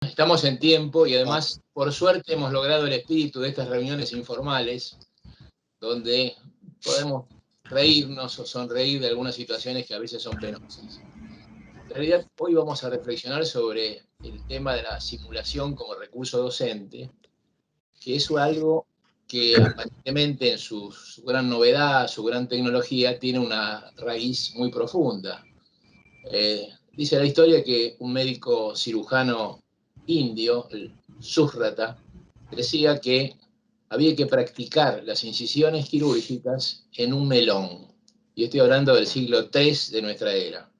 Estamos en tiempo y además, por suerte, hemos logrado el espíritu de estas reuniones informales, donde podemos reírnos o sonreír de algunas situaciones que a veces son penosas. En realidad, hoy vamos a reflexionar sobre el tema de la simulación como recurso docente, que es algo que aparentemente en su gran novedad, su gran tecnología, tiene una raíz muy profunda. Dice la historia que un médico cirujano indio, el Suhrata, decía que había que practicar las incisiones quirúrgicas en un melón. Y estoy hablando del siglo III de nuestra era.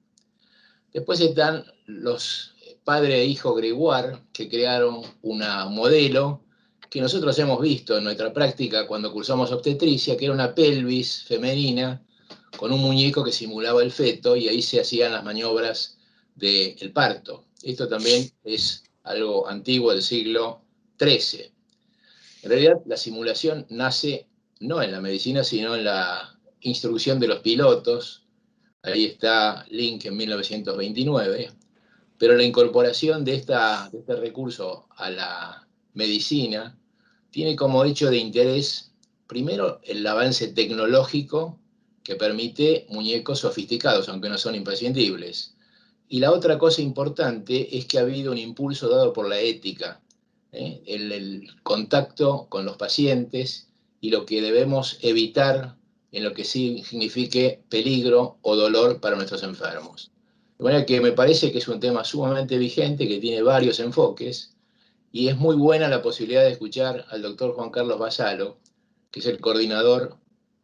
Después están los padre e hijo Gregoire, que crearon una modelo que nosotros hemos visto en nuestra práctica cuando cursamos obstetricia, que era una pelvis femenina con un muñeco que simulaba el feto y ahí se hacían las maniobras del parto. Esto también es algo antiguo del siglo XIII. En realidad, la simulación nace no en la medicina, sino en la instrucción de los pilotos. Ahí está Link en 1929. Pero la incorporación de este recurso a la medicina tiene como hecho de interés, primero, el avance tecnológico que permite muñecos sofisticados, aunque no son imprescindibles. Y la otra cosa importante es que ha habido un impulso dado por la ética, el contacto con los pacientes y lo que debemos evitar en lo que sí signifique peligro o dolor para nuestros enfermos. De manera que me parece que es un tema sumamente vigente, que tiene varios enfoques, y es muy buena la posibilidad de escuchar al doctor Juan Carlos Basalo, que es el coordinador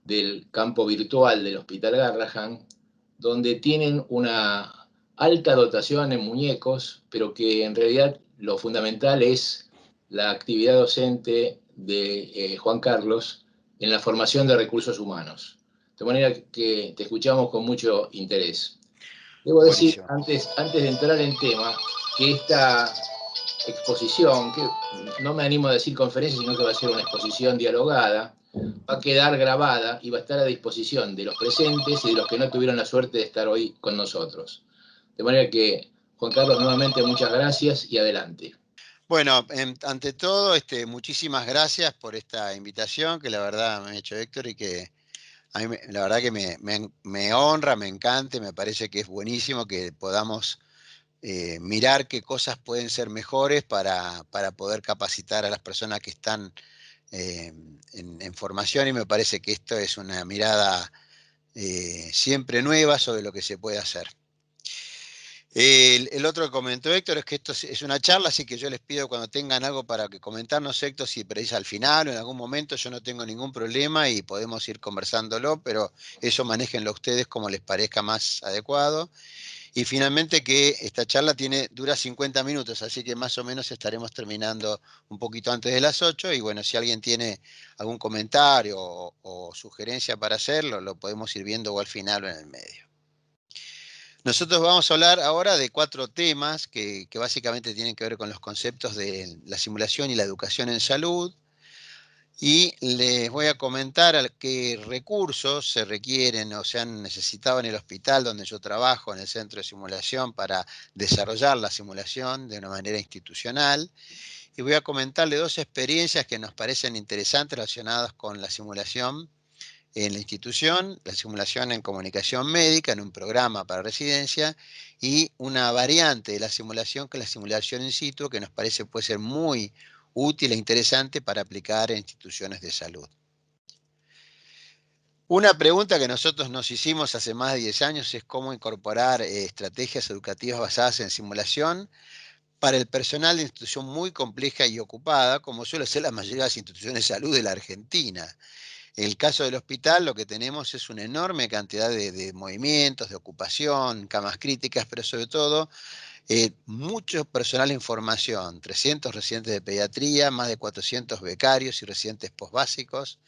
del campo virtual del Hospital Garrahan, donde tienen una alta dotación en muñecos, pero que en realidad lo fundamental es la actividad docente de Juan Carlos en la formación de recursos humanos. De manera que te escuchamos con mucho interés. Debo decir, Buenísimo. antes de entrar en tema, que esta exposición, que no me animo a decir conferencia, sino que va a ser una exposición dialogada, va a quedar grabada y va a estar a disposición de los presentes y de los que no tuvieron la suerte de estar hoy con nosotros. De manera que, Juan Carlos, nuevamente muchas gracias y adelante. Bueno, ante todo, muchísimas gracias por esta invitación que la verdad me ha hecho Héctor y que a mí la verdad que me honra, me encanta, me parece que es buenísimo que podamos mirar qué cosas pueden ser mejores para poder capacitar a las personas que están en formación y me parece que esto es una mirada siempre nueva sobre lo que se puede hacer. El otro que comentó Héctor es que esto es una charla, así que yo les pido cuando tengan algo para que comentarnos, Héctor, si precisa al final o en algún momento, yo no tengo ningún problema y podemos ir conversándolo, pero eso manéjenlo ustedes como les parezca más adecuado. Y finalmente que esta charla dura 50 minutos, así que más o menos estaremos terminando un poquito antes de las 8 y bueno, si alguien tiene algún comentario o sugerencia para hacerlo, lo podemos ir viendo o al final o en el medio. Nosotros vamos a hablar ahora de 4 temas que básicamente tienen que ver con los conceptos de la simulación y la educación en salud. Y les voy a comentar qué recursos se requieren o se han necesitado en el hospital donde yo trabajo, en el centro de simulación, para desarrollar la simulación de una manera institucional. Y voy a comentarle 2 experiencias que nos parecen interesantes relacionadas con la simulación en la institución, la simulación en comunicación médica, en un programa para residencia, y una variante de la simulación, que es la simulación in situ, que nos parece puede ser muy útil e interesante para aplicar en instituciones de salud. Una pregunta que nosotros nos hicimos hace más de 10 años es cómo incorporar estrategias educativas basadas en simulación para el personal de institución muy compleja y ocupada, como suele ser la mayoría de las instituciones de salud de la Argentina. En el caso del hospital, lo que tenemos es una enorme cantidad de movimientos, de ocupación, camas críticas, pero sobre todo mucho personal en formación, 300 residentes de pediatría, más de 400 becarios y residentes postbásicos.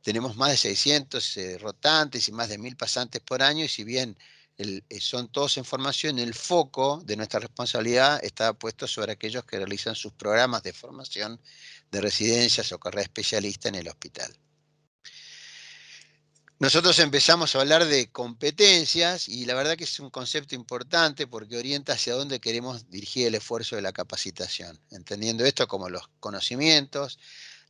Tenemos más de 600 rotantes y más de 1000 pasantes por año, y si bien son todos en formación, el foco de nuestra responsabilidad está puesto sobre aquellos que realizan sus programas de formación de residencias o carrera especialista en el hospital. Nosotros empezamos a hablar de competencias y la verdad que es un concepto importante porque orienta hacia dónde queremos dirigir el esfuerzo de la capacitación, entendiendo esto como los conocimientos,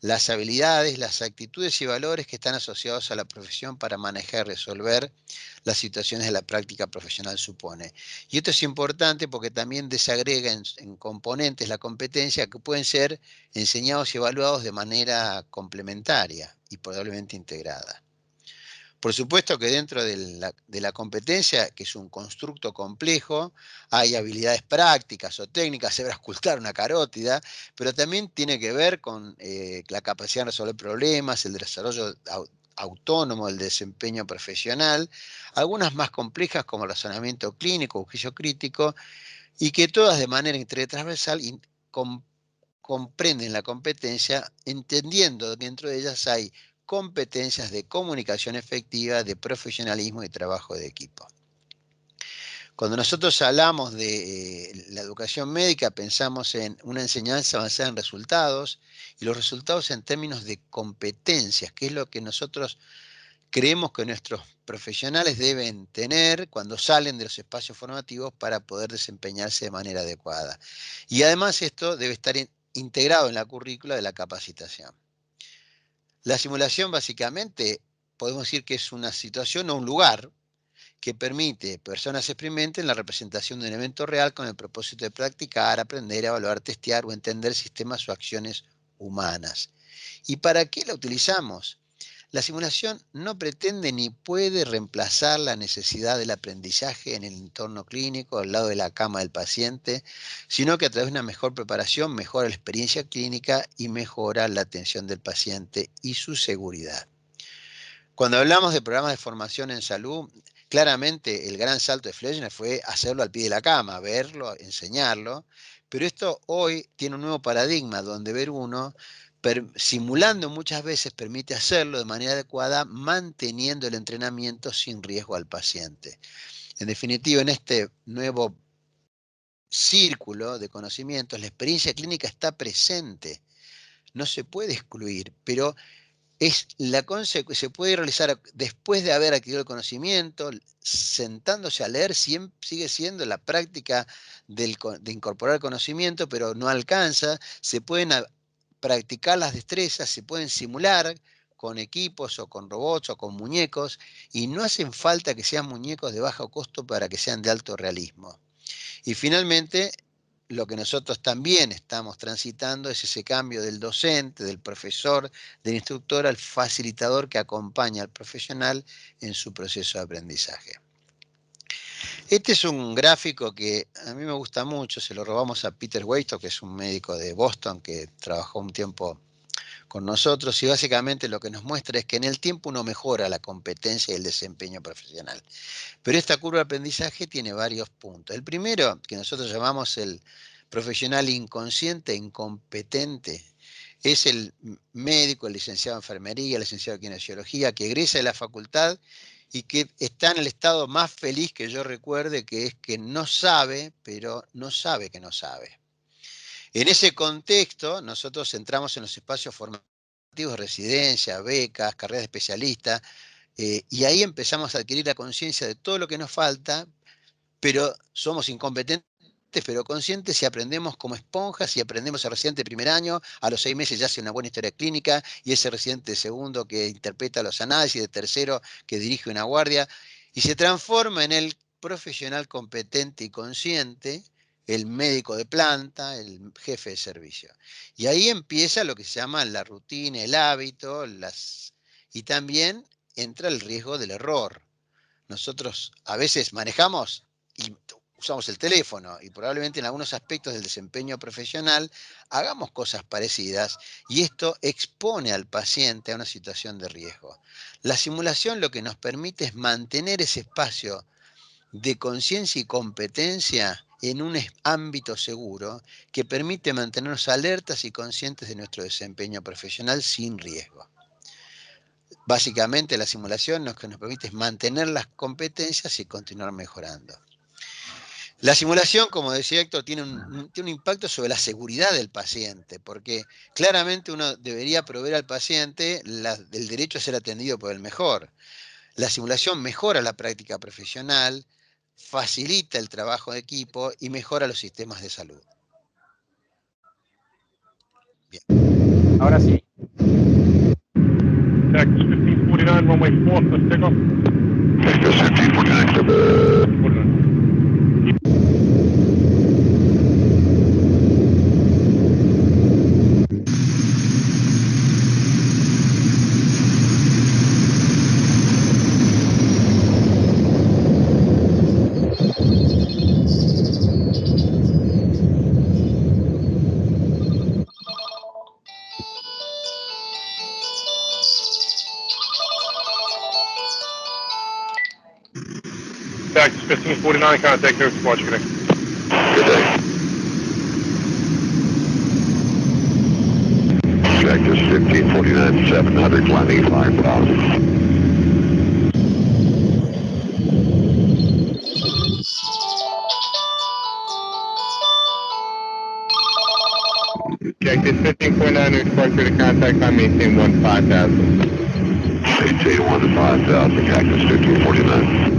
las habilidades, las actitudes y valores que están asociados a la profesión para manejar y resolver las situaciones de la práctica profesional supone. Y esto es importante porque también desagrega en componentes la competencia que pueden ser enseñados y evaluados de manera complementaria y probablemente integrada. Por supuesto que dentro de la competencia, que es un constructo complejo, hay habilidades prácticas o técnicas, saber auscultar una carótida, pero también tiene que ver con la capacidad de resolver problemas, el desarrollo autónomo del desempeño profesional, algunas más complejas como el razonamiento clínico o juicio crítico, y que todas de manera intertransversal comprenden la competencia, entendiendo que dentro de ellas hay competencias de comunicación efectiva, de profesionalismo y trabajo de equipo. Cuando nosotros hablamos de la educación médica, pensamos en una enseñanza basada en resultados, y los resultados en términos de competencias, que es lo que nosotros creemos que nuestros profesionales deben tener cuando salen de los espacios formativos para poder desempeñarse de manera adecuada. Y además esto debe estar integrado en la currícula de la capacitación. La simulación básicamente podemos decir que es una situación o un lugar que permite que personas experimenten la representación de un evento real con el propósito de practicar, aprender, evaluar, testear o entender sistemas o acciones humanas. ¿Y para qué la utilizamos? La simulación no pretende ni puede reemplazar la necesidad del aprendizaje en el entorno clínico al lado de la cama del paciente, sino que a través de una mejor preparación mejora la experiencia clínica y mejora la atención del paciente y su seguridad. Cuando hablamos de programas de formación en salud, claramente el gran salto de Fleischner fue hacerlo al pie de la cama, verlo, enseñarlo, pero esto hoy tiene un nuevo paradigma donde ver uno simulando muchas veces permite hacerlo de manera adecuada, manteniendo el entrenamiento sin riesgo al paciente. En definitiva, en este nuevo círculo de conocimientos, la experiencia clínica está presente, no se puede excluir, pero es se puede realizar después de haber adquirido el conocimiento, sentándose a leer, sigue siendo la práctica de incorporar conocimiento, pero no alcanza, se pueden practicar las destrezas, se pueden simular con equipos o con robots o con muñecos, y no hacen falta que sean muñecos de bajo costo para que sean de alto realismo. Y finalmente, lo que nosotros también estamos transitando es ese cambio del docente, del profesor, del instructor al facilitador que acompaña al profesional en su proceso de aprendizaje. Este es un gráfico que a mí me gusta mucho, se lo robamos a Peter Weinstock, que es un médico de Boston que trabajó un tiempo con nosotros, y básicamente lo que nos muestra es que en el tiempo uno mejora la competencia y el desempeño profesional. Pero esta curva de aprendizaje tiene varios puntos. El primero, que nosotros llamamos el profesional inconsciente, incompetente, es el médico, el licenciado en enfermería, el licenciado en kinesiología, que egresa de la facultad y que está en el estado más feliz que yo recuerde, que es que no sabe, pero no sabe que no sabe. En ese contexto, nosotros entramos en los espacios formativos, residencia, becas, carreras de especialista, y ahí empezamos a adquirir la conciencia de todo lo que nos falta, pero somos incompetentes, pero conscientes, y aprendemos como esponjas, y aprendemos al residente de primer año, a los 6 meses ya hace una buena historia clínica, y ese residente de segundo que interpreta los análisis, de tercero que dirige una guardia, y se transforma en el profesional competente y consciente, el médico de planta, el jefe de servicio. Y ahí empieza lo que se llama la rutina, el hábito, y también entra el riesgo del error. Nosotros a veces manejamos y usamos el teléfono, y probablemente en algunos aspectos del desempeño profesional hagamos cosas parecidas, y esto expone al paciente a una situación de riesgo. La simulación lo que nos permite es mantener ese espacio de conciencia y competencia en un ámbito seguro que permite mantenernos alertas y conscientes de nuestro desempeño profesional sin riesgo. Básicamente la simulación lo que nos permite es mantener las competencias y continuar mejorando. La simulación, como decía Héctor, tiene un impacto sobre la seguridad del paciente, porque claramente uno debería proveer al paciente el derecho a ser atendido por el mejor. La simulación mejora la práctica profesional, facilita el trabajo de equipo y mejora los sistemas de salud. Bien. Ahora sí. Texas 1549, runway 4, let's take off. Texas 1549. Texas 1549, contact News Squad, connect. Good day. Texas 1549, 700, landing 5,000. Texas 1549, News Squad, clear to contact on maintain 15,000. Maintain 15,000, Texas 1549.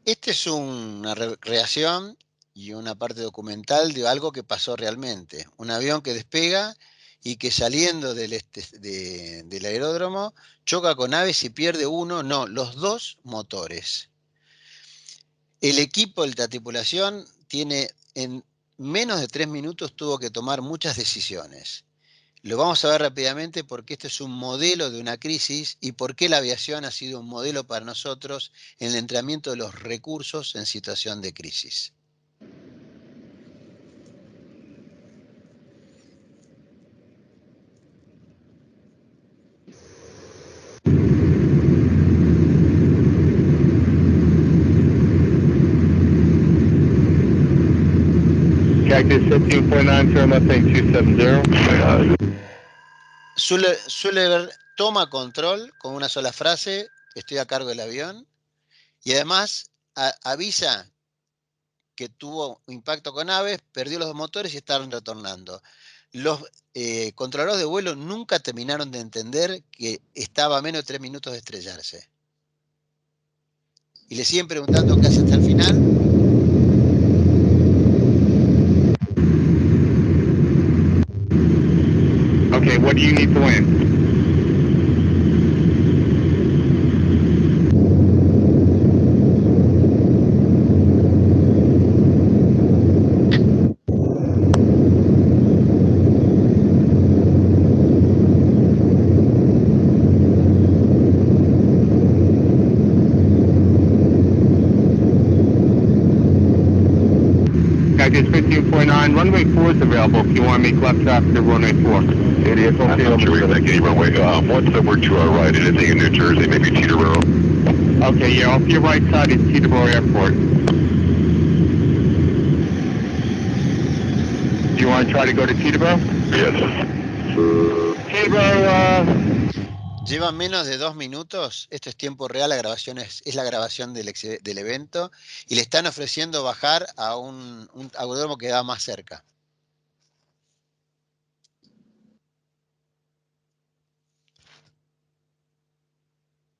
Esta es una recreación y una parte documental de algo que pasó realmente. Un avión que despega y que saliendo del aeródromo choca con aves y pierde los dos motores. El equipo de la tripulación en menos de 3 minutos tuvo que tomar muchas decisiones. Lo vamos a ver rápidamente porque este es un modelo de una crisis y por qué la aviación ha sido un modelo para nosotros en el entrenamiento de los recursos en situación de crisis. Texas 1549, turn left heading 270. Suele toma control con una sola frase, estoy a cargo del avión, y además avisa que tuvo impacto con aves, perdió los motores y estaban retornando. Los controladores de vuelo nunca terminaron de entender que estaba a menos de 3 minutos de estrellarse. Y le siguen preguntando qué hace hasta el final. Okay, what do you need to land? Texas 1549, runway 4 is available if you want to make left traffic to runway 4. Idiot, okay, I'm sure we got any runway. What's the word to our right? Anything in New Jersey, maybe Teterboro? Okay, yeah, off your right side is Teterboro Airport. Do you want to try to go to Teterboro? Yes. Teterboro, Lleva menos de 2 minutos, esto es tiempo real, la grabación es la grabación del evento, y le están ofreciendo bajar a un aeródromo que da más cerca.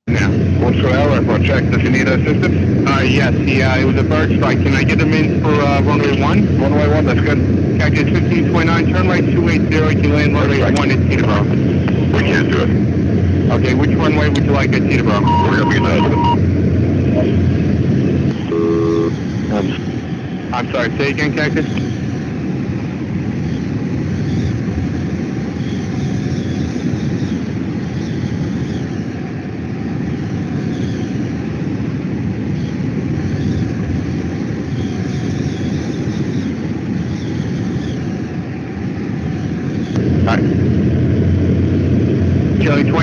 What's for our airport check? Does he need assistance? Yes, it was a bird strike. Can I get him in for runway 1? Runway 1, that's good. Texas 1529, turn right 280, you can land runway 1 at Teterboro. We can't do it. Okay, which runway would you like at Teterboro? We're going to be in I'm sorry, say again, Cactus?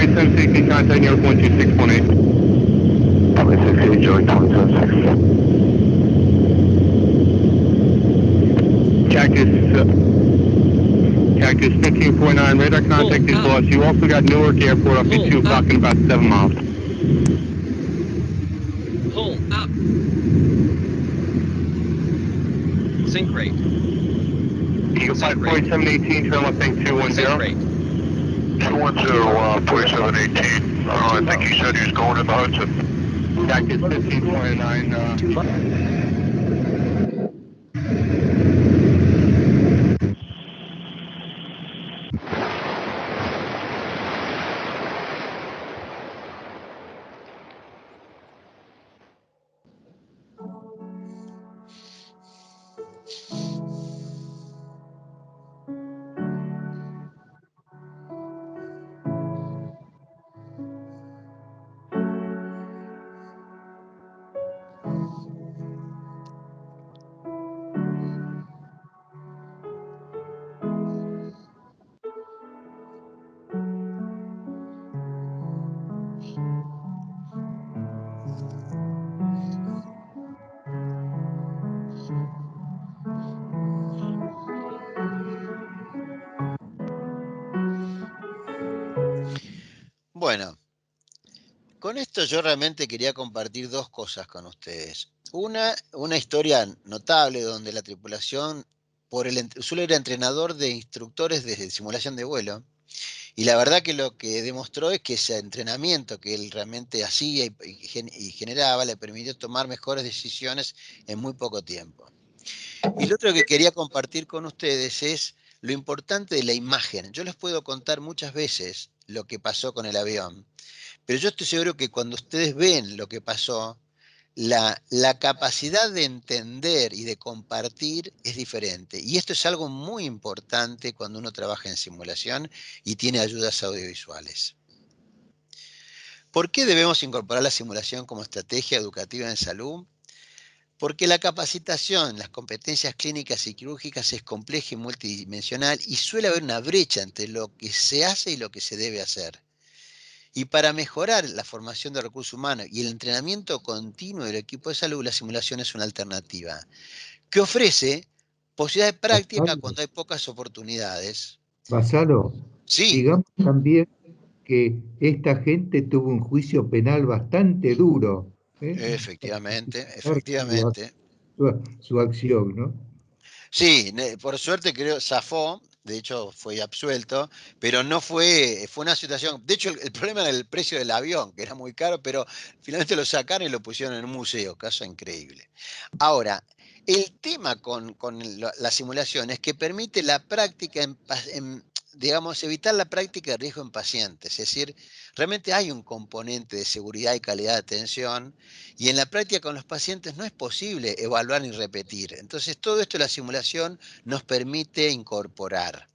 Hawaii 760, contact New York 12618. Hawaii 68, join 276. Cactus 1549, radar contact is lost. You also got Newark Airport off at 2 o'clock in about 7 miles. Pull up. Sync rate. Eagle 54718, turn left bank 210. Sync rate. 210, 4718. I think he said he's going in the Hudson. Cactus 1549, Bueno, con esto yo realmente quería compartir dos cosas con ustedes. Una historia notable donde la tripulación, Zulo era entrenador de instructores de simulación de vuelo, y la verdad que lo que demostró es que ese entrenamiento que él realmente hacía y generaba le permitió tomar mejores decisiones en muy poco tiempo. Y lo otro que quería compartir con ustedes es lo importante de la imagen. Yo les puedo contar muchas veces lo que pasó con el avión, pero yo estoy seguro que cuando ustedes ven lo que pasó, la capacidad de entender y de compartir es diferente. Y esto es algo muy importante cuando uno trabaja en simulación y tiene ayudas audiovisuales. ¿Por qué debemos incorporar la simulación como estrategia educativa en salud? Porque la capacitación, las competencias clínicas y quirúrgicas es compleja y multidimensional y suele haber una brecha entre lo que se hace y lo que se debe hacer. Y para mejorar la formación de recursos humanos y el entrenamiento continuo del equipo de salud, la simulación es una alternativa que ofrece posibilidades de práctica cuando hay pocas oportunidades. Basalo, Sí, digamos también que esta gente tuvo un juicio penal bastante duro, para efectivamente, justificar efectivamente. su acción, ¿no? Sí, por suerte creo zafó, de hecho fue absuelto, pero no fue una situación, de hecho el problema era el precio del avión, que era muy caro, pero finalmente lo sacaron y lo pusieron en un museo, caso increíble. Ahora, el tema con la simulación es que permite la práctica digamos, evitar la práctica de riesgo en pacientes, es decir, realmente hay un componente de seguridad y calidad de atención, y en la práctica con los pacientes no es posible evaluar ni repetir. Entonces, todo esto la simulación nos permite incorporar.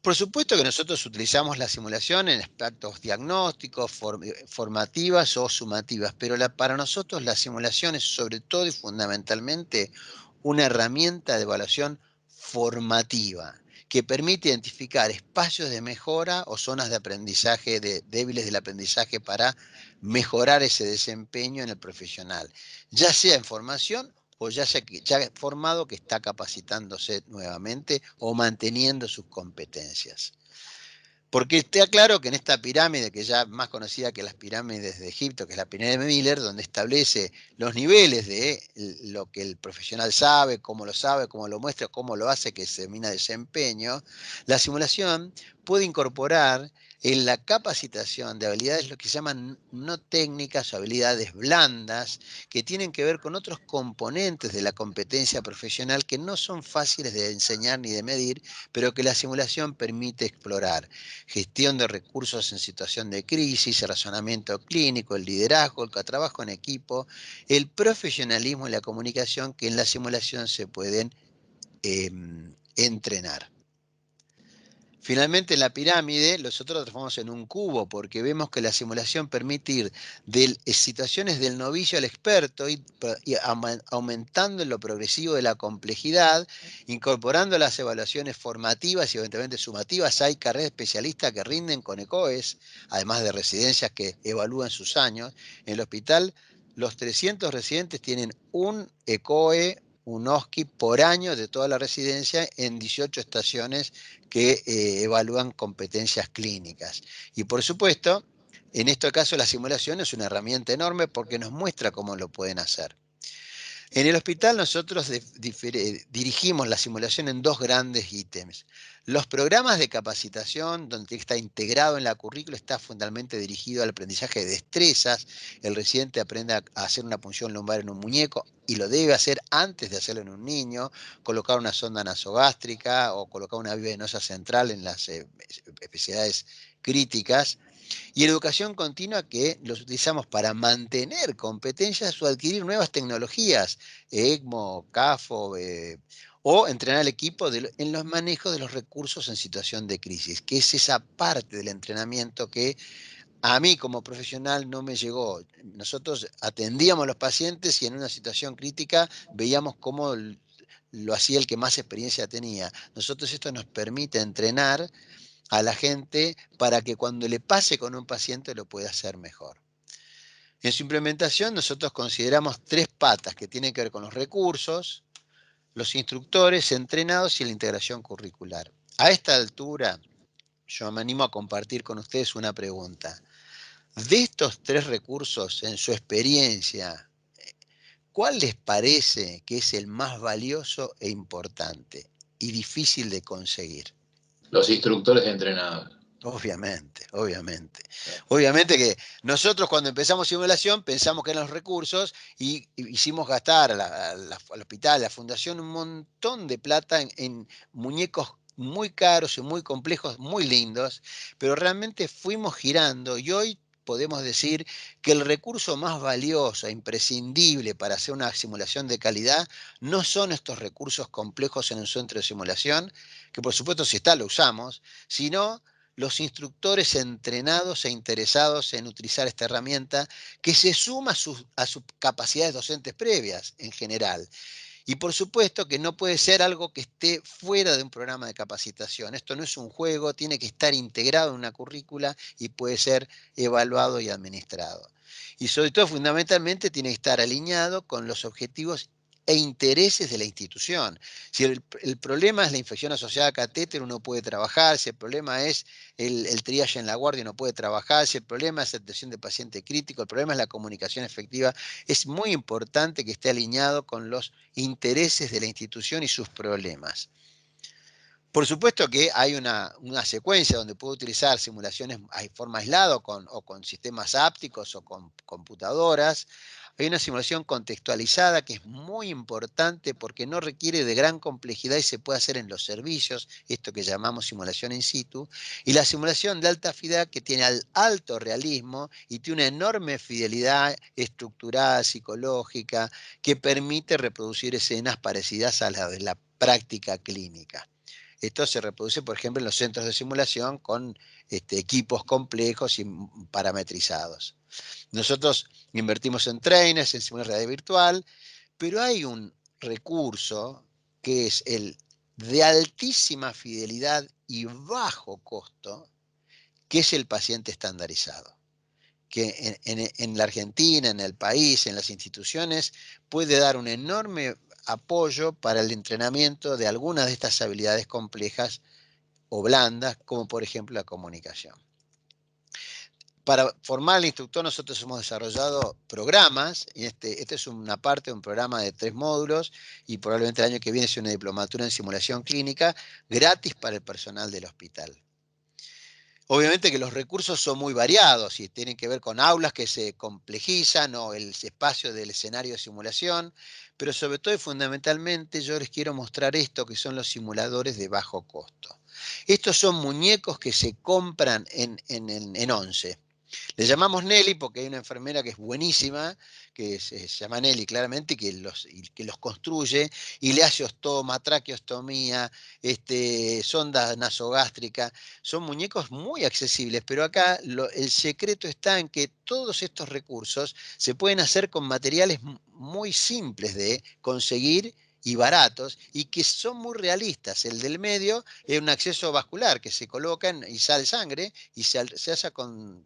Por supuesto que nosotros utilizamos la simulación en aspectos diagnósticos, formativas o sumativas, pero para nosotros la simulación es sobre todo y fundamentalmente una herramienta de evaluación formativa que permite identificar espacios de mejora o zonas de aprendizaje débiles del aprendizaje para mejorar ese desempeño en el profesional, ya sea en formación o ya sea que ya formado que está capacitándose nuevamente o manteniendo sus competencias. Porque está claro que en esta pirámide, que ya más conocida que las pirámides de Egipto, que es la pirámide de Miller, donde establece los niveles de lo que el profesional sabe, cómo lo muestra, cómo lo hace, que se determina desempeño, la simulación puede incorporar en la capacitación de habilidades lo que se llaman no técnicas o habilidades blandas, que tienen que ver con otros componentes de la competencia profesional que no son fáciles de enseñar ni de medir, pero que la simulación permite explorar. Gestión de recursos en situación de crisis, el razonamiento clínico, el liderazgo, el trabajo en equipo, el profesionalismo y la comunicación que en la simulación se pueden entrenar. Finalmente, en la pirámide, nosotros lo transformamos en un cubo porque vemos que la simulación permite ir de situaciones del novicio al experto y aumentando en lo progresivo de la complejidad, incorporando las evaluaciones formativas y eventualmente sumativas. Hay carreras especialistas que rinden con ECOES, además de residencias que evalúan sus años. En el hospital, los 300 residentes tienen un ECOE, un OSCE por año de toda la residencia en 18 estaciones que evalúan competencias clínicas. Y por supuesto, en este caso la simulación es una herramienta enorme porque nos muestra cómo lo pueden hacer. En el hospital nosotros dirigimos la simulación en dos grandes ítems. Los programas de capacitación, donde está integrado en la currícula, está fundamentalmente dirigido al aprendizaje de destrezas. El residente aprende a hacer una punción lumbar en un muñeco y lo debe hacer antes de hacerlo en un niño, colocar una sonda nasogástrica o colocar una vía venosa central en las especialidades críticas. Y educación continua que los utilizamos para mantener competencias o adquirir nuevas tecnologías, ECMO, CAFO, o entrenar al equipo en los manejos de los recursos en situación de crisis, que es esa parte del entrenamiento que a mí como profesional no me llegó. Nosotros atendíamos a los pacientes y en una situación crítica veíamos cómo lo hacía el que más experiencia tenía. Nosotros esto nos permite entrenar a la gente para que cuando le pase con un paciente lo pueda hacer mejor. En su implementación nosotros consideramos 3 patas que tienen que ver con los recursos, los instructores entrenados y la integración curricular. A esta altura yo me animo a compartir con ustedes una pregunta. De estos 3 recursos, en su experiencia, ¿cuál les parece que es el más valioso e importante y difícil de conseguir? Los instructores entrenados. Obviamente, obviamente. Obviamente que nosotros cuando empezamos simulación pensamos que eran los recursos y hicimos gastar al hospital, a la fundación, un montón de plata en muñecos muy caros y muy complejos, muy lindos, pero realmente fuimos girando y hoy podemos decir que el recurso más valioso e imprescindible para hacer una simulación de calidad no son estos recursos complejos en un centro de simulación, que por supuesto si está lo usamos, sino los instructores entrenados e interesados en utilizar esta herramienta que se suma a sus capacidades docentes previas en general. Y por supuesto que no puede ser algo que esté fuera de un programa de capacitación. Esto no es un juego, tiene que estar integrado en una currícula y puede ser evaluado y administrado. Y sobre todo, fundamentalmente, tiene que estar alineado con los objetivos e intereses de la institución. Si el problema es la infección asociada a catéter, uno puede trabajar. Si el problema es el triage en la guardia, uno puede trabajar. Si el problema es la atención de paciente crítico, el problema es la comunicación efectiva, es muy importante que esté alineado con los intereses de la institución y sus problemas. Por supuesto que hay una secuencia donde puedo utilizar simulaciones de forma aislada o con sistemas ápticos o con computadoras. Hay una simulación contextualizada que es muy importante porque no requiere de gran complejidad y se puede hacer en los servicios, esto que llamamos simulación in situ, y la simulación de alta fidelidad que tiene alto realismo y tiene una enorme fidelidad estructurada, psicológica, que permite reproducir escenas parecidas a las de la práctica clínica. Esto se reproduce, por ejemplo, en los centros de simulación con equipos complejos y parametrizados. Nosotros invertimos en trainers, en simulación de realidad virtual, pero hay un recurso que es el de altísima fidelidad y bajo costo, que es el paciente estandarizado, que en la Argentina, en el país, en las instituciones, puede dar un enorme apoyo para el entrenamiento de algunas de estas habilidades complejas o blandas, como por ejemplo la comunicación. Para formar al instructor nosotros hemos desarrollado programas, y este es una parte de un programa de 3 módulos, y probablemente el año que viene sea una diplomatura en simulación clínica, gratis para el personal del hospital. Obviamente que los recursos son muy variados y tienen que ver con aulas que se complejizan o el espacio del escenario de simulación, pero sobre todo y fundamentalmente yo les quiero mostrar esto que son los simuladores de bajo costo. Estos son muñecos que se compran en ONCE. Le llamamos Nelly porque hay una enfermera que es buenísima, que se llama Nelly claramente, y que los construye y le hace ostoma, traqueostomía, sonda nasogástrica. Son muñecos muy accesibles, pero acá el secreto está en que todos estos recursos se pueden hacer con materiales muy simples de conseguir y baratos, y que son muy realistas. El del medio es un acceso vascular que se coloca y sale sangre y se hace con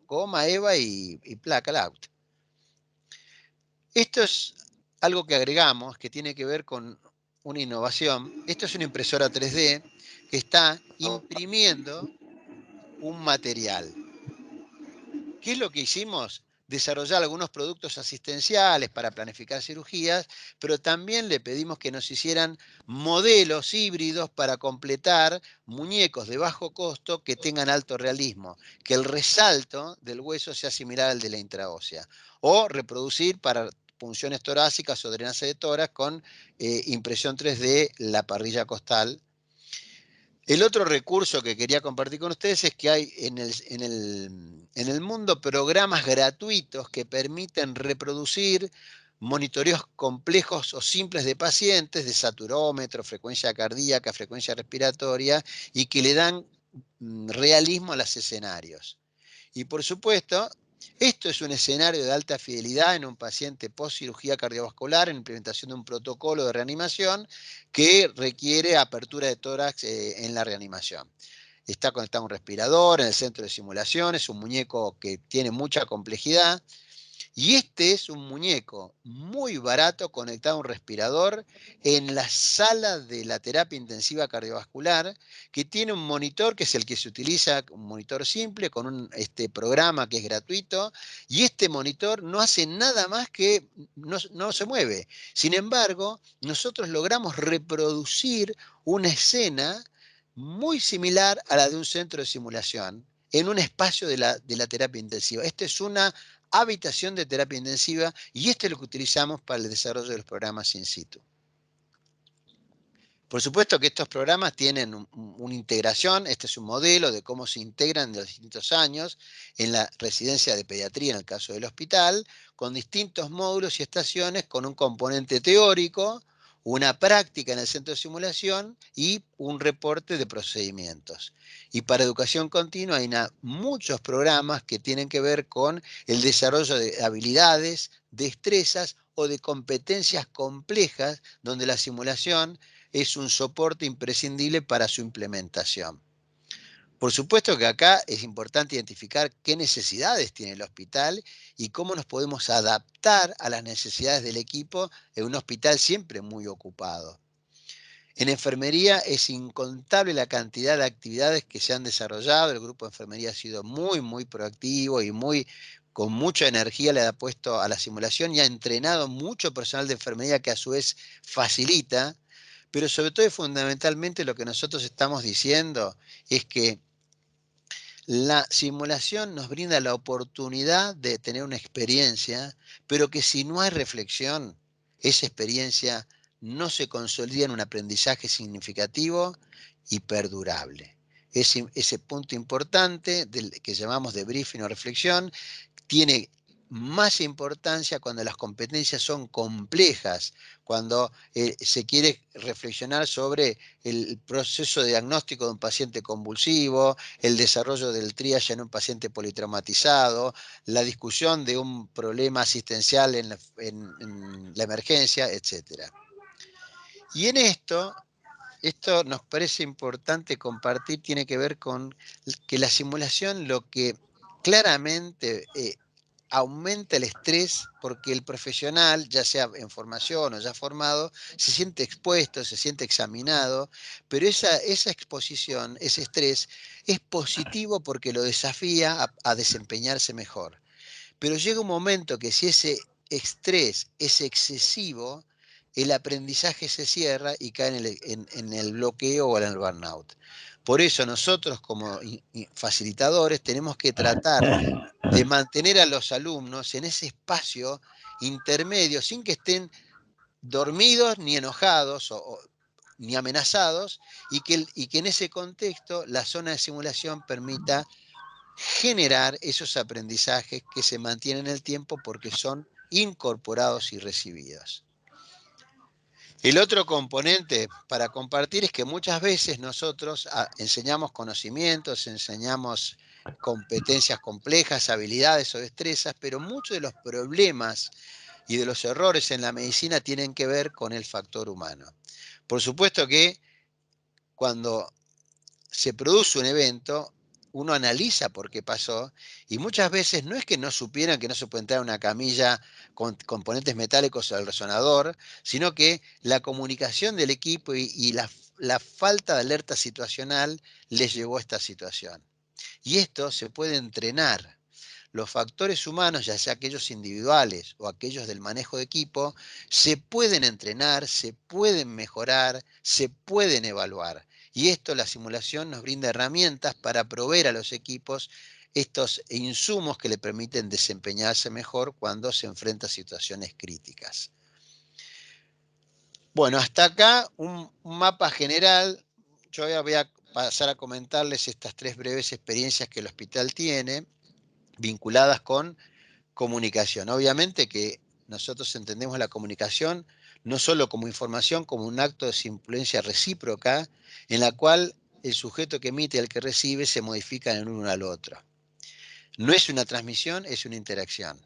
goma, eva y placa LAUT. Esto es algo que agregamos que tiene que ver con una innovación. Esto es una impresora 3D que está imprimiendo un material. ¿Qué es lo que hicimos? Desarrollar algunos productos asistenciales para planificar cirugías, pero también le pedimos que nos hicieran modelos híbridos para completar muñecos de bajo costo que tengan alto realismo, que el resalto del hueso sea similar al de la intraósea, o reproducir para punciones torácicas o drenaje de tórax con impresión 3D la parrilla costal. El otro recurso que quería compartir con ustedes es que hay en el mundo programas gratuitos que permiten reproducir monitoreos complejos o simples de pacientes, de saturómetro, frecuencia cardíaca, frecuencia respiratoria, y que le dan realismo a los escenarios. Y por supuesto, esto es un escenario de alta fidelidad en un paciente post cirugía cardiovascular en implementación de un protocolo de reanimación que requiere apertura de tórax en la reanimación. Está conectado a un respirador en el centro de simulación, es un muñeco que tiene mucha complejidad. Y este es un muñeco muy barato conectado a un respirador en la sala de la terapia intensiva cardiovascular, que tiene un monitor que es el que se utiliza, un monitor simple con un programa que es gratuito, y este monitor no hace nada más que no se mueve. Sin embargo, nosotros logramos reproducir una escena muy similar a la de un centro de simulación en un espacio de la terapia intensiva. Esta es una habitación de terapia intensiva y esto es lo que utilizamos para el desarrollo de los programas in situ. Por supuesto que estos programas tienen una integración, este es un modelo de cómo se integran en los distintos años en la residencia de pediatría, en el caso del hospital, con distintos módulos y estaciones, con un componente teórico, una práctica en el centro de simulación y un reporte de procedimientos. Y para educación continua hay muchos programas que tienen que ver con el desarrollo de habilidades, destrezas o de competencias complejas donde la simulación es un soporte imprescindible para su implementación. Por supuesto que acá es importante identificar qué necesidades tiene el hospital y cómo nos podemos adaptar a las necesidades del equipo en un hospital siempre muy ocupado. En enfermería es incontable la cantidad de actividades que se han desarrollado. El grupo de enfermería ha sido muy proactivo y con mucha energía le ha puesto a la simulación y ha entrenado mucho personal de enfermería que a su vez facilita. Pero sobre todo y fundamentalmente lo que nosotros estamos diciendo es que la simulación nos brinda la oportunidad de tener una experiencia, pero que si no hay reflexión, esa experiencia no se consolida en un aprendizaje significativo y perdurable. Ese punto importante que llamamos de briefing o reflexión tiene más importancia cuando las competencias son complejas, cuando se quiere reflexionar sobre el proceso de diagnóstico de un paciente convulsivo, el desarrollo del triage en un paciente politraumatizado, la discusión de un problema asistencial en la emergencia, etc. Y en esto nos parece importante compartir, tiene que ver con que la simulación lo que claramente aumenta el estrés porque el profesional, ya sea en formación o ya formado, se siente expuesto, se siente examinado, pero esa exposición, ese estrés, es positivo porque lo desafía a desempeñarse mejor. Pero llega un momento que si ese estrés es excesivo, el aprendizaje se cierra y cae en el bloqueo o en el burnout. Por eso nosotros como facilitadores tenemos que tratar de mantener a los alumnos en ese espacio intermedio sin que estén dormidos ni enojados ni amenazados y que en ese contexto la zona de simulación permita generar esos aprendizajes que se mantienen en el tiempo porque son incorporados y recibidos. El otro componente para compartir es que muchas veces nosotros enseñamos conocimientos, enseñamos competencias complejas, habilidades o destrezas, pero muchos de los problemas y de los errores en la medicina tienen que ver con el factor humano. Por supuesto que cuando se produce un evento, uno analiza por qué pasó, y muchas veces no es que no supieran que no se puede entrar a una camilla con componentes metálicos al resonador, sino que la comunicación del equipo y la falta de alerta situacional les llevó a esta situación. Y esto se puede entrenar. Los factores humanos, ya sea aquellos individuales o aquellos del manejo de equipo, se pueden entrenar, se pueden mejorar, se pueden evaluar. Y esto, la simulación nos brinda herramientas para proveer a los equipos estos insumos que le permiten desempeñarse mejor cuando se enfrenta a situaciones críticas. Bueno, hasta acá un mapa general. Yo voy a pasar a comentarles estas 3 breves experiencias que el hospital tiene, vinculadas con comunicación. Obviamente que nosotros entendemos la comunicación no solo como información, como un acto de influencia recíproca, en la cual el sujeto que emite y el que recibe se modifican en uno al otro. No es una transmisión, es una interacción.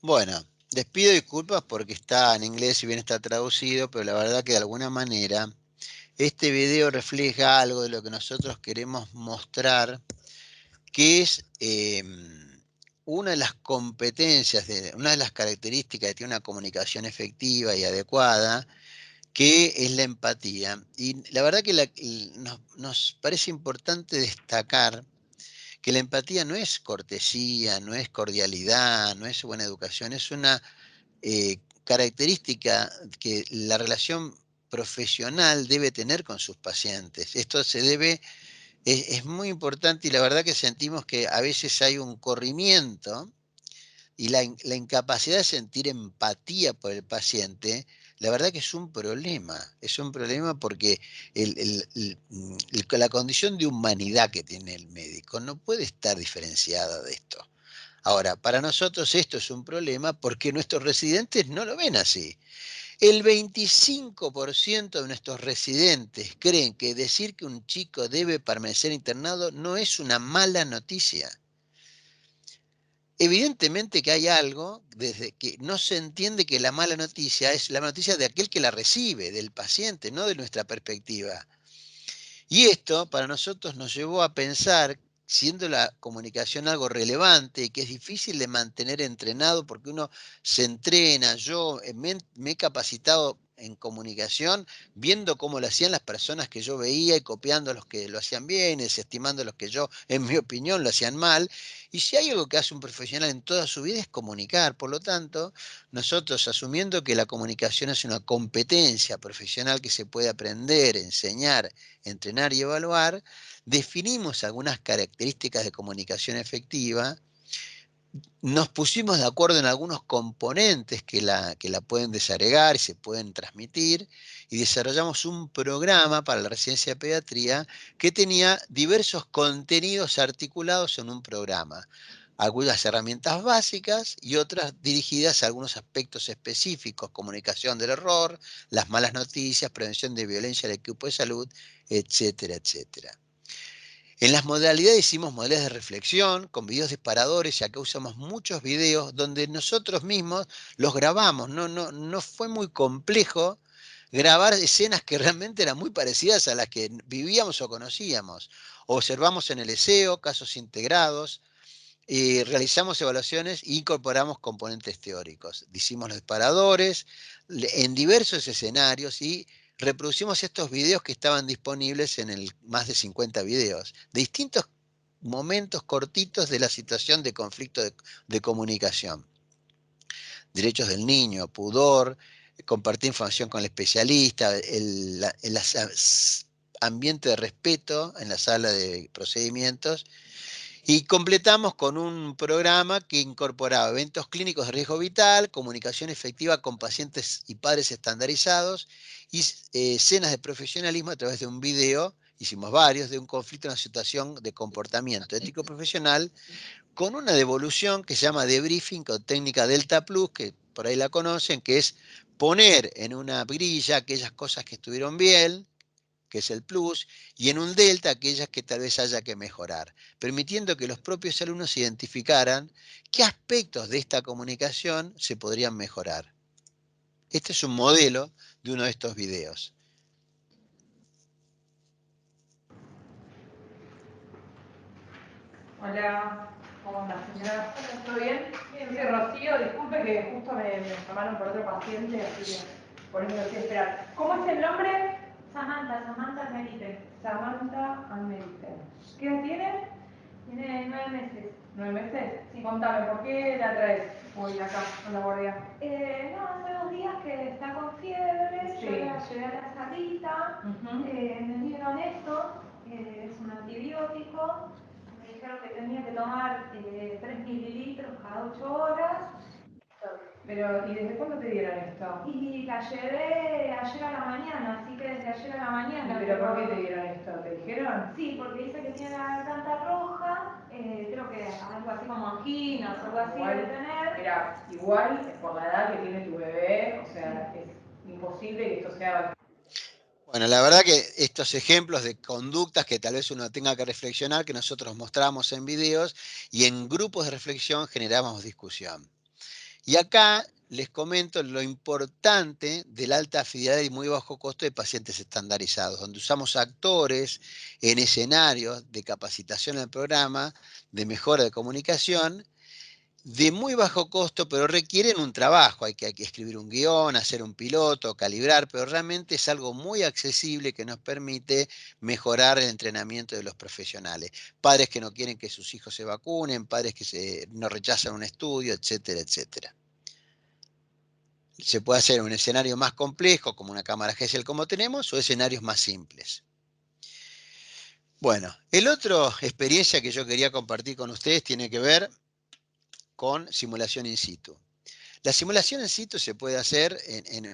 Bueno, les pido disculpas porque está en inglés y bien está traducido, pero la verdad que de alguna manera este video refleja algo de lo que nosotros queremos mostrar, que es una de las competencias, una de las características que tiene una comunicación efectiva y adecuada, que es la empatía. Y la verdad que nos parece importante destacar que la empatía no es cortesía, no es cordialidad, no es buena educación, es una característica que la relación profesional debe tener con sus pacientes. Esto se debe, es muy importante y la verdad que sentimos que a veces hay un corrimiento y la incapacidad de sentir empatía por el paciente, la verdad que es un problema porque la condición de humanidad que tiene el médico no puede estar diferenciada de esto. Ahora, para nosotros esto es un problema porque nuestros residentes no lo ven así. El 25% de nuestros residentes creen que decir que un chico debe permanecer internado no es una mala noticia. Evidentemente que hay algo desde que no se entiende que la mala noticia es la noticia de aquel que la recibe, del paciente, no de nuestra perspectiva. Y esto para nosotros nos llevó a pensar, siendo la comunicación algo relevante y que es difícil de mantener entrenado porque uno se entrena, yo me he capacitado en comunicación viendo cómo lo hacían las personas que yo veía y copiando a los que lo hacían bien, desestimando a los que yo, en mi opinión, lo hacían mal. Y si hay algo que hace un profesional en toda su vida es comunicar. Por lo tanto, nosotros asumiendo que la comunicación es una competencia profesional que se puede aprender, enseñar, entrenar y evaluar, definimos algunas características de comunicación efectiva, nos pusimos de acuerdo en algunos componentes que la pueden desagregar y se pueden transmitir, y desarrollamos un programa para la residencia de pediatría que tenía diversos contenidos articulados en un programa. Algunas herramientas básicas y otras dirigidas a algunos aspectos específicos, comunicación del error, las malas noticias, prevención de violencia en el equipo de salud, etcétera, etcétera. En las modalidades hicimos modalidades de reflexión con videos disparadores, ya que usamos muchos videos donde nosotros mismos los grabamos. No fue muy complejo grabar escenas que realmente eran muy parecidas a las que vivíamos o conocíamos. Observamos en el ESEO casos integrados, realizamos evaluaciones e incorporamos componentes teóricos. Hicimos los disparadores en diversos escenarios y reproducimos estos videos que estaban disponibles en más de 50 videos, de distintos momentos cortitos de la situación de conflicto de comunicación. Derechos del niño, pudor, compartir información con el especialista, el ambiente de respeto en la sala de procedimientos. Y completamos con un programa que incorporaba eventos clínicos de riesgo vital, comunicación efectiva con pacientes y padres estandarizados y escenas de profesionalismo a través de un video, hicimos varios, de un conflicto en una situación de comportamiento ético profesional con una devolución que se llama debriefing con técnica Delta Plus, que por ahí la conocen, que es poner en una grilla aquellas cosas que estuvieron bien, que es el plus, y en un delta aquellas que tal vez haya que mejorar, permitiendo que los propios alumnos identificaran qué aspectos de esta comunicación se podrían mejorar. Este es un modelo de uno de estos videos. Hola, ¿cómo anda, señora? ¿Todo bien? Bien, soy Rocío, disculpe que justo me llamaron por otro paciente, así que por eso me fui a esperar. ¿Cómo es el nombre? Samantha Almerite. Samantha Almerite. ¿Qué edad tiene? Tiene 9 meses. ¿9 meses? Sí. Contame, ¿por qué la traes hoy acá, a la guardia? No, hace 2 días que está con fiebre, Sí. yo la llevé a la salita, me dieron esto, es un antibiótico, me dijeron que tenía que tomar 3 mililitros cada 8 horas. Pero, ¿y desde cuándo te dieron esto? Y la llevé ayer a la mañana, así que desde ayer a la mañana. ¿Pero por qué te dieron esto? ¿Te dijeron? Sí, porque dice que tiene la garganta roja, creo que algo así como anginas o algo así debe tener. Mira, igual por la edad que tiene tu bebé, o sea, es imposible que esto sea... Bueno, la verdad que estos ejemplos de conductas que tal vez uno tenga que reflexionar, que nosotros mostramos en videos y en grupos de reflexión generamos discusión. Y acá les comento lo importante de la alta fidelidad y muy bajo costo de pacientes estandarizados, donde usamos actores en escenarios de capacitación en el programa, de mejora de comunicación, de muy bajo costo, pero requieren un trabajo. Hay que escribir un guión, hacer un piloto, calibrar, pero realmente es algo muy accesible que nos permite mejorar el entrenamiento de los profesionales. Padres que no quieren que sus hijos se vacunen, padres que no rechazan un estudio, etcétera, etcétera. Se puede hacer un escenario más complejo, como una cámara Gesell como tenemos, o escenarios más simples. Bueno, el otro experiencia que yo quería compartir con ustedes tiene que ver con simulación in situ. La simulación in situ se puede hacer en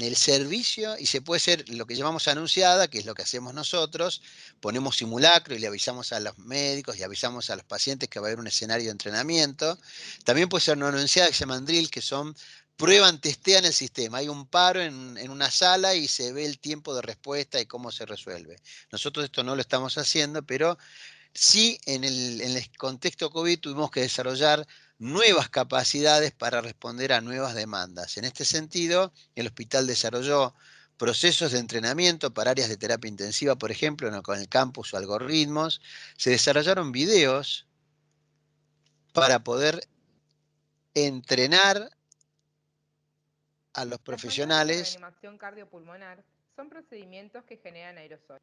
el servicio y se puede hacer lo que llamamos anunciada, que es lo que hacemos nosotros. Ponemos simulacro y le avisamos a los médicos y avisamos a los pacientes que va a haber un escenario de entrenamiento. También puede ser no anunciada, que se llaman drill, que son prueban, testean el sistema. Hay un paro en una sala y se ve el tiempo de respuesta y cómo se resuelve. Nosotros esto no lo estamos haciendo, pero sí en el contexto COVID tuvimos que desarrollar nuevas capacidades para responder a nuevas demandas. En este sentido, el hospital desarrolló procesos de entrenamiento para áreas de terapia intensiva, por ejemplo, con el campus o algoritmos. Se desarrollaron videos para poder entrenar a los profesionales. La reanimación cardiopulmonar son procedimientos que generan aerosol.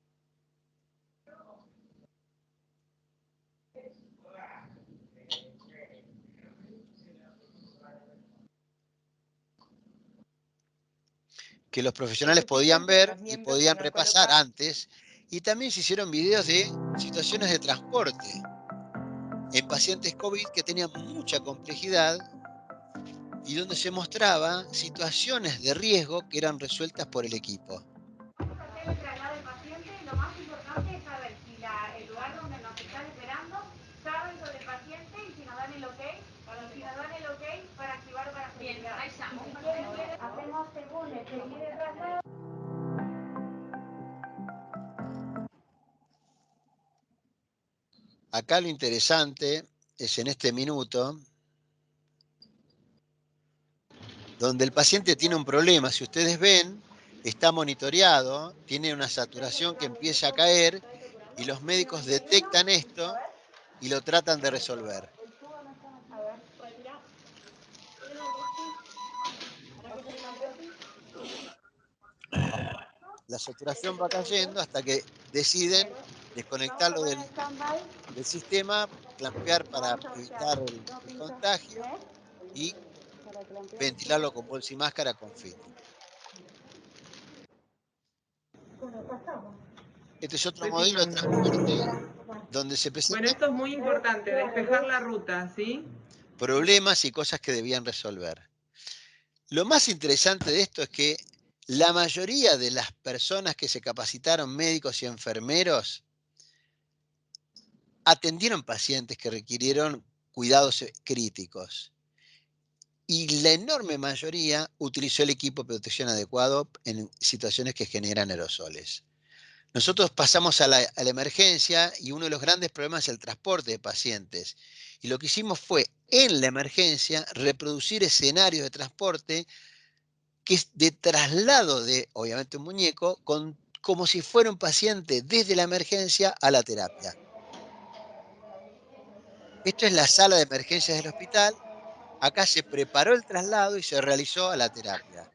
Que los profesionales podían ver y podían repasar antes. Y también se hicieron videos de situaciones de transporte en pacientes COVID que tenían mucha complejidad y donde se mostraba situaciones de riesgo que eran resueltas por el equipo. El traslado del paciente, lo más importante es saber si el lugar donde nos están esperando saben sobre el paciente y si nos dan el ok, para activar para seguridad. Bien, ahí estamos. Hacemos según el que quiere traslado. Acá lo interesante es en este minuto donde el paciente tiene un problema. Si ustedes ven, está monitoreado, tiene una saturación que empieza a caer y los médicos detectan esto y lo tratan de resolver. La saturación va cayendo hasta que deciden desconectarlo del sistema, clampear para evitar el contagio y ventilarlo con bolsa y máscara con filtro. Este es otro modelo de transporte donde se presentan. Bueno, esto es muy importante, despejar la ruta, ¿sí? Problemas y cosas que debían resolver. Lo más interesante de esto es que la mayoría de las personas que se capacitaron, médicos y enfermeros, atendieron pacientes que requirieron cuidados críticos. Y la enorme mayoría utilizó el equipo de protección adecuado en situaciones que generan aerosoles. Nosotros pasamos a la emergencia y uno de los grandes problemas es el transporte de pacientes. Y lo que hicimos fue, en la emergencia, reproducir escenarios de transporte que es de traslado de, obviamente, un muñeco, como si fuera un paciente desde la emergencia a la terapia. Esto es la sala de emergencias del hospital. Acá se preparó el traslado y se realizó a la terapia.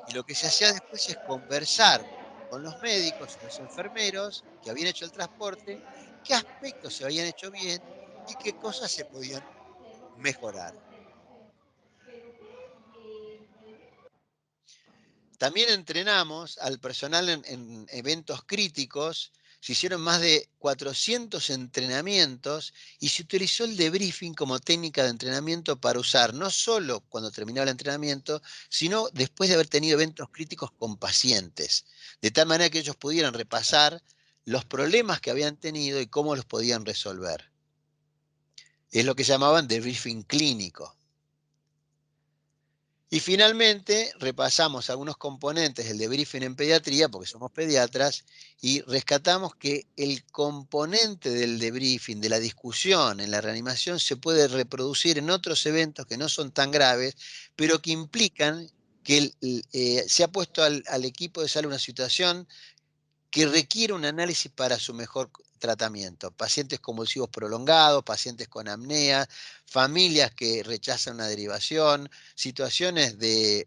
Y lo que se hacía después es conversar con los médicos y los enfermeros que habían hecho el transporte, qué aspectos se habían hecho bien y qué cosas se podían mejorar. También entrenamos al personal en eventos críticos. Se hicieron más de 400 entrenamientos y se utilizó el debriefing como técnica de entrenamiento para usar no solo cuando terminaba el entrenamiento, sino después de haber tenido eventos críticos con pacientes, de tal manera que ellos pudieran repasar los problemas que habían tenido y cómo los podían resolver. Es lo que llamaban debriefing clínico. Y finalmente repasamos algunos componentes del debriefing en pediatría, porque somos pediatras, y rescatamos que el componente del debriefing, de la discusión en la reanimación, se puede reproducir en otros eventos que no son tan graves, pero que implican que se ha puesto al equipo de salud una situación que requiere un análisis para su mejor tratamiento. Pacientes convulsivos prolongados, pacientes con apnea, familias que rechazan una derivación, situaciones que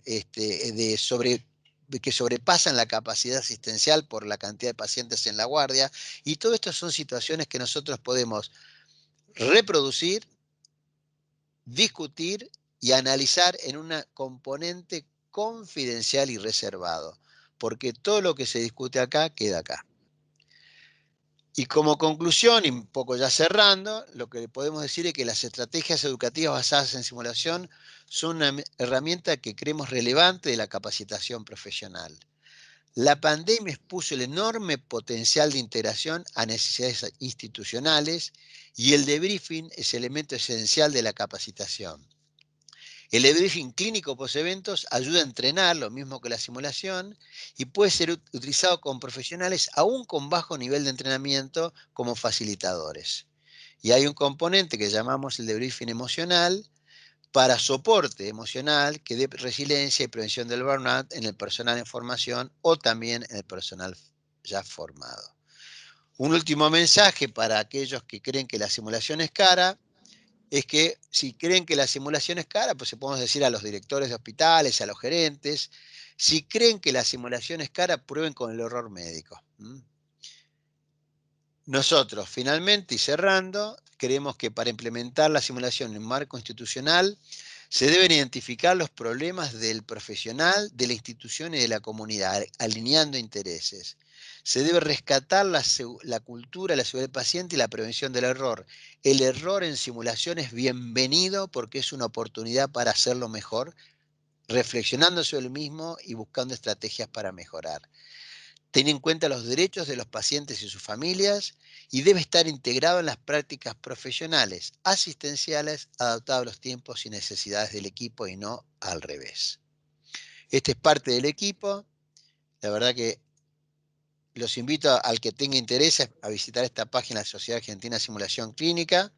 sobrepasan la capacidad asistencial por la cantidad de pacientes en la guardia, y todo esto son situaciones que nosotros podemos reproducir, discutir y analizar en una componente confidencial y reservado, porque todo lo que se discute acá queda acá. Y como conclusión, y un poco ya cerrando, lo que podemos decir es que las estrategias educativas basadas en simulación son una herramienta que creemos relevante de la capacitación profesional. La pandemia expuso el enorme potencial de integración a necesidades institucionales y el debriefing es elemento esencial de la capacitación. El debriefing clínico post-eventos ayuda a entrenar, lo mismo que la simulación, y puede ser utilizado con profesionales aún con bajo nivel de entrenamiento como facilitadores. Y hay un componente que llamamos el debriefing emocional para soporte emocional que dé resiliencia y prevención del burnout en el personal en formación o también en el personal ya formado. Un último mensaje para aquellos que creen que la simulación es cara, es que si creen que la simulación es cara, pues se podemos decir a los directores de hospitales, a los gerentes, si creen que la simulación es cara, prueben con el error médico. Nosotros, finalmente y cerrando, creemos que para implementar la simulación en un marco institucional, se deben identificar los problemas del profesional, de la institución y de la comunidad, alineando intereses. Se debe rescatar la cultura, la seguridad del paciente y la prevención del error. El error en simulación es bienvenido porque es una oportunidad para hacerlo mejor, reflexionando sobre el mismo y buscando estrategias para mejorar. Ten en cuenta los derechos de los pacientes y sus familias y debe estar integrado en las prácticas profesionales, asistenciales, adaptadas a los tiempos y necesidades del equipo y no al revés. Este es parte del equipo. La verdad que los invito al que tenga interés a visitar esta página de la Sociedad Argentina de Simulación Clínica,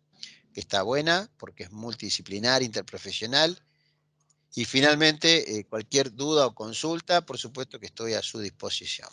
que está buena porque es multidisciplinar, interprofesional. Y finalmente, cualquier duda o consulta, por supuesto que estoy a su disposición.